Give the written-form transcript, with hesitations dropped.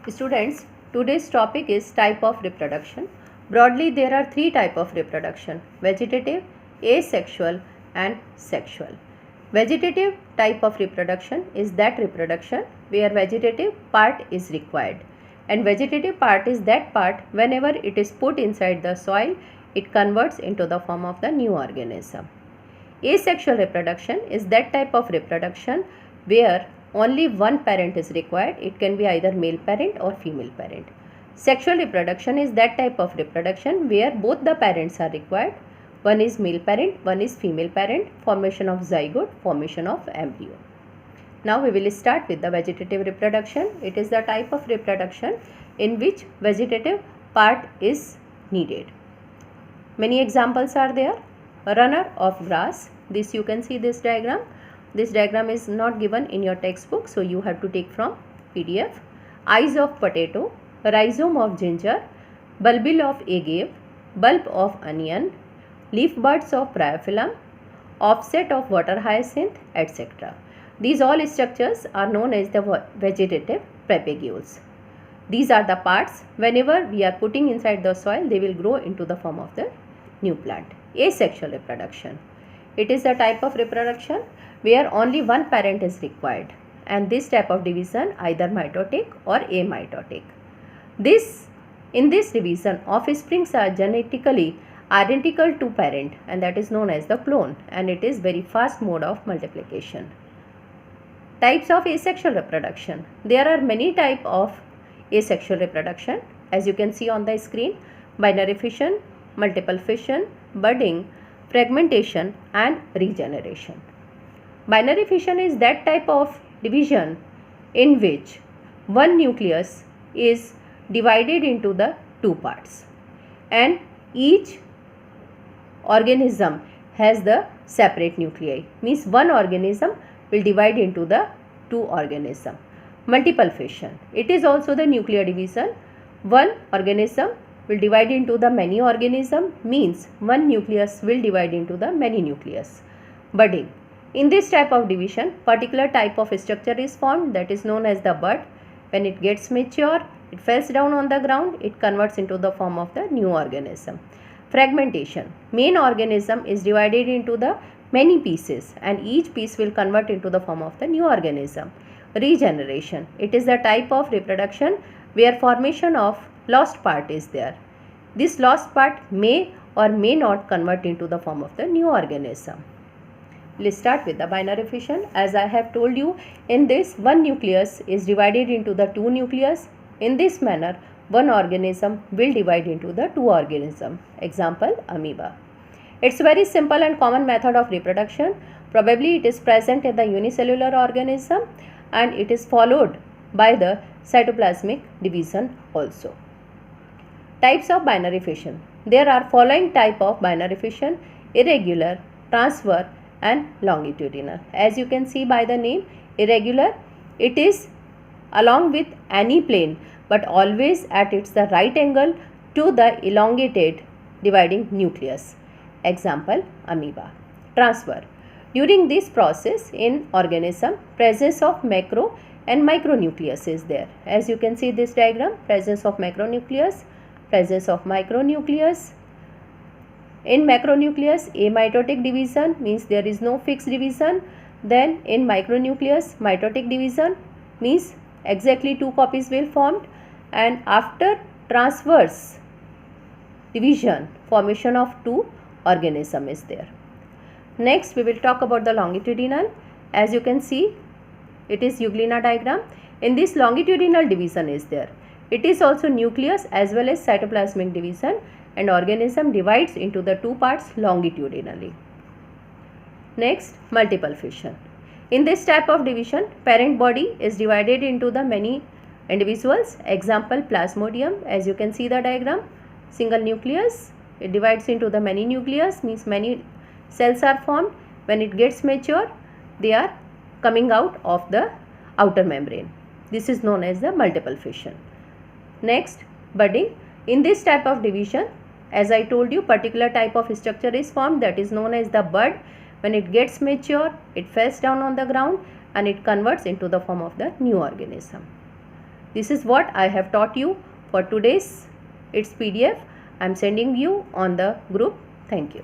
Students, today's topic is type of reproduction. Broadly, there are three types of reproduction: vegetative, asexual and sexual. Vegetative type of reproduction is that reproduction where vegetative part is required, and vegetative part is that part whenever it is put inside the soil, it converts into the form of the new organism. Asexual reproduction is that type of reproduction where only one parent is required. It can be either male parent or female parent. Sexual reproduction is that type of reproduction where both the parents are required. One is male parent, one is female parent, formation of zygote, formation of embryo. Now we will start with the vegetative reproduction. It is the type of reproduction in which vegetative part is needed. Many examples are there. Runner of grass. This you can see this diagram. This diagram is not given in your textbook, so you have to take from PDF. Eyes of potato, rhizome of ginger, bulbil of agave, bulb of onion, leaf buds of bryophyllum, offset of water hyacinth, etc. These all structures are known as the vegetative propagules. These are the parts whenever we are putting inside the soil, they will grow into the form of the new plant. Asexual reproduction. It is a type of reproduction where only one parent is required, and this type of division either mitotic or amitotic. In this division, offsprings are genetically identical to parent, and that is known as the clone, and it is very fast mode of multiplication. Types of asexual reproduction. There are many types of asexual reproduction, as you can see on the screen: binary fission, multiple fission, budding, fragmentation and regeneration. Binary fission is that type of division in which one nucleus is divided into the two parts, and each organism has the separate nuclei, means one organism will divide into the two organisms. Multiple fission. It is also the nuclear division. One organism will divide into the many organism, means one nucleus will divide into the many nucleus. Budding. In this type of division, particular type of structure is formed, that is known as the bud. When it gets mature, it falls down on the ground, it converts into the form of the new organism. Fragmentation. Main organism is divided into the many pieces, and each piece will convert into the form of the new organism. Regeneration. It is the type of reproduction where formation of lost part is there. This lost part may or may not convert into the form of the new organism. Let's start with the binary fission. As I have told you, in this one nucleus is divided into the two nucleus. In this manner, one organism will divide into the two organism. Example, amoeba. It's a very simple and common method of reproduction. Probably it is present in the unicellular organism, and it is followed by the cytoplasmic division also. Types of binary fission. There are following type of binary fission: irregular, transverse and longitudinal. As you can see by the name, irregular, it is along with any plane but always at its the right angle to the elongated dividing nucleus. Example, amoeba. Transverse. During this process in organism, presence of macro and micronucleus is there. As you can see this diagram, presence of macronucleus, presence of micronucleus. In macronucleus, amitotic division, means there is no fixed division. Then in micronucleus, mitotic division, means exactly two copies will formed, and after transverse division, formation of two organism is there. Next we will talk about the longitudinal. As you can see, it is Euglena diagram. In this, longitudinal division is there. It is also nucleus as well as cytoplasmic division, and organism divides into the two parts longitudinally. Next, multiple fission. In this type of division, parent body is divided into the many individuals. Example, plasmodium. As you can see the diagram, single nucleus, it divides into the many nucleus, means many cells are formed. When it gets mature, they are coming out of the outer membrane. This is known as the multiple fission. Next, budding. In this type of division, as I told you, particular type of structure is formed, that is known as the bud. When it gets mature, it falls down on the ground and it converts into the form of the new organism. This is what I have taught you for today's its PDF. I am sending you on the group. Thank you.